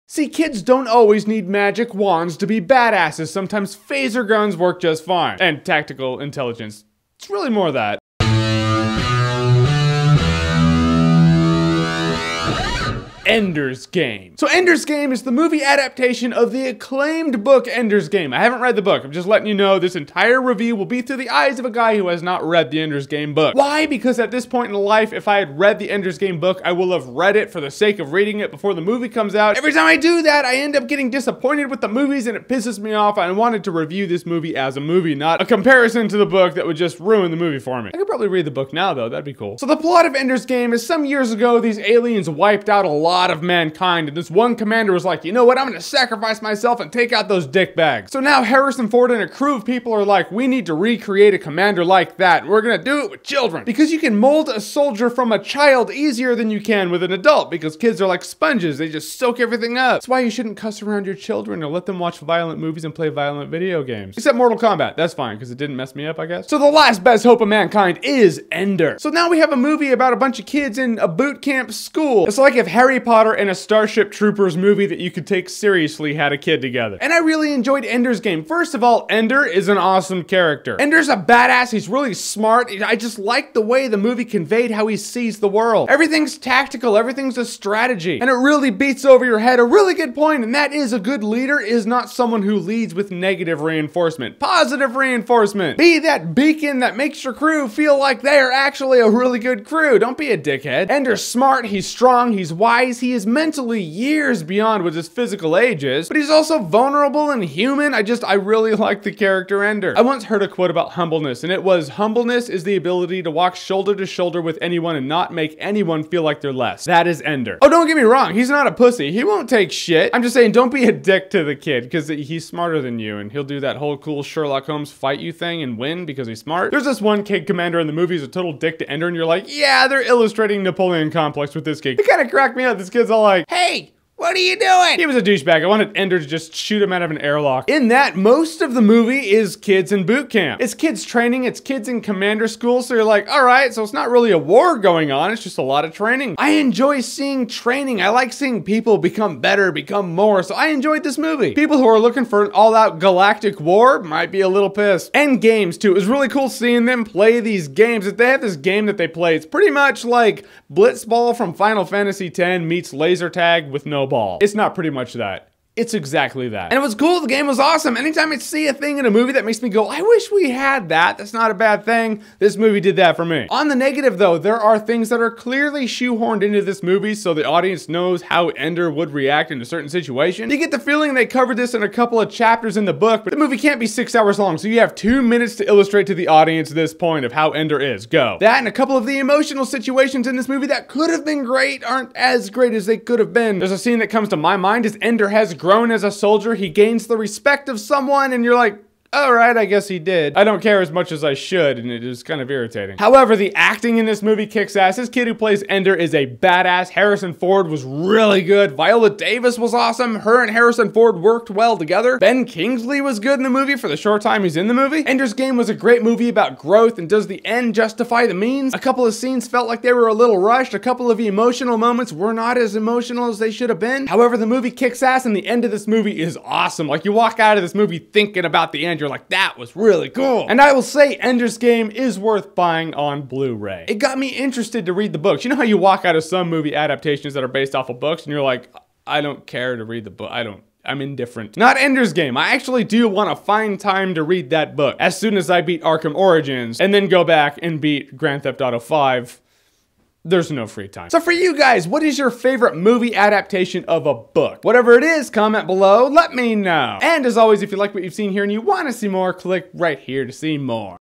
See, kids don't always need magic wands to be badasses. Sometimes phaser guns work just fine. And tactical intelligence. It's really more of that. Ender's Game. So Ender's Game is the movie adaptation of the acclaimed book Ender's Game. I haven't read the book. I'm just letting you know this entire review will be through the eyes of a guy who has not read the Ender's Game book. Why? Because at this point in life, if I had read the Ender's Game book, I will have read it for the sake of reading it before the movie comes out. Every time I do that, I end up getting disappointed with the movies and it pisses me off. I wanted to review this movie as a movie, not a comparison to the book that would just ruin the movie for me. I could probably read the book now though, that'd be cool. So the plot of Ender's Game is some years ago, these aliens wiped out a lot of mankind, and this one commander was like, you know what, I'm gonna sacrifice myself and take out those dick bags. So now Harrison Ford and a crew of people are like, we need to recreate a commander like that, and we're gonna do it with children. Because you can mold a soldier from a child easier than you can with an adult, because kids are like sponges, they just soak everything up. That's why you shouldn't cuss around your children or let them watch violent movies and play violent video games. Except Mortal Kombat, that's fine, because it didn't mess me up, I guess. So the last best hope of mankind is Ender. So now we have a movie about a bunch of kids in a boot camp school. It's like if Harry Potter and a Starship Troopers movie that you could take seriously had a kid together. And I really enjoyed Ender's Game. First of all, Ender is an awesome character. Ender's a badass, he's really smart. I just like the way the movie conveyed how he sees the world. Everything's tactical, everything's a strategy. And it really beats over your head a really good point, and that is a good leader is not someone who leads with negative reinforcement. Positive reinforcement. Be that beacon that makes your crew feel like they are actually a really good crew. Don't be a dickhead. Ender's smart, he's strong, he's wise, he is mentally years beyond what his physical age is, but he's also vulnerable and human. I really like the character Ender. I once heard a quote about humbleness, and it was, humbleness is the ability to walk shoulder to shoulder with anyone and not make anyone feel like they're less. That is Ender. Oh, don't get me wrong, he's not a pussy. He won't take shit. I'm just saying, don't be a dick to the kid, because he's smarter than you, and he'll do that whole cool Sherlock Holmes fight you thing and win because he's smart. There's this one kid commander in the movie who's a total dick to Ender, and you're like, yeah, they're illustrating Napoleon complex with this kid. It kind of cracked me up. This kid's all like, hey, what are you doing? He was a douchebag. I wanted Ender to just shoot him out of an airlock. In that, most of the movie is kids in boot camp. It's kids training, it's kids in commander school, so you're like, all right, so it's not really a war going on, it's just a lot of training. I enjoy seeing training. I like seeing people become better, become more, so I enjoyed this movie. People who are looking for an all-out galactic war might be a little pissed. And games, too. It was really cool seeing them play these games. If they have this game that they play, it's pretty much like Blitzball from Final Fantasy X meets laser tag with no ball. It's not pretty much that. It's exactly that. And it was cool, the game was awesome. Anytime I see a thing in a movie that makes me go, I wish we had that, that's not a bad thing, this movie did that for me. On the negative though, there are things that are clearly shoehorned into this movie so the audience knows how Ender would react in a certain situation. You get the feeling they covered this in a couple of chapters in the book, but the movie can't be 6 hours long, so you have 2 minutes to illustrate to the audience this point of how Ender is. Go. That and a couple of the emotional situations in this movie that could have been great aren't as great as they could have been. There's a scene that comes to my mind as Ender has grown as a soldier, he gains the respect of someone, and you're like, all right, I guess he did. I don't care as much as I should, and it is kind of irritating. However, the acting in this movie kicks ass. This kid who plays Ender is a badass. Harrison Ford was really good. Viola Davis was awesome. Her and Harrison Ford worked well together. Ben Kingsley was good in the movie for the short time he's in the movie. Ender's Game was a great movie about growth, and does the end justify the means? A couple of scenes felt like they were a little rushed. A couple of emotional moments were not as emotional as they should have been. However, the movie kicks ass, and the end of this movie is awesome. Like, you walk out of this movie thinking about the end. You're like, that was really cool. And I will say Ender's Game is worth buying on Blu-ray. It got me interested to read the books. You know how you walk out of some movie adaptations that are based off of books and you're like, I don't care to read the book. I'm indifferent. Not Ender's Game. I actually do want to find time to read that book as soon as I beat Arkham Origins and then go back and beat Grand Theft Auto 5. There's no free time. So for you guys, what is your favorite movie adaptation of a book? Whatever it is, comment below, let me know. And as always, if you like what you've seen here and you want to see more, click right here to see more.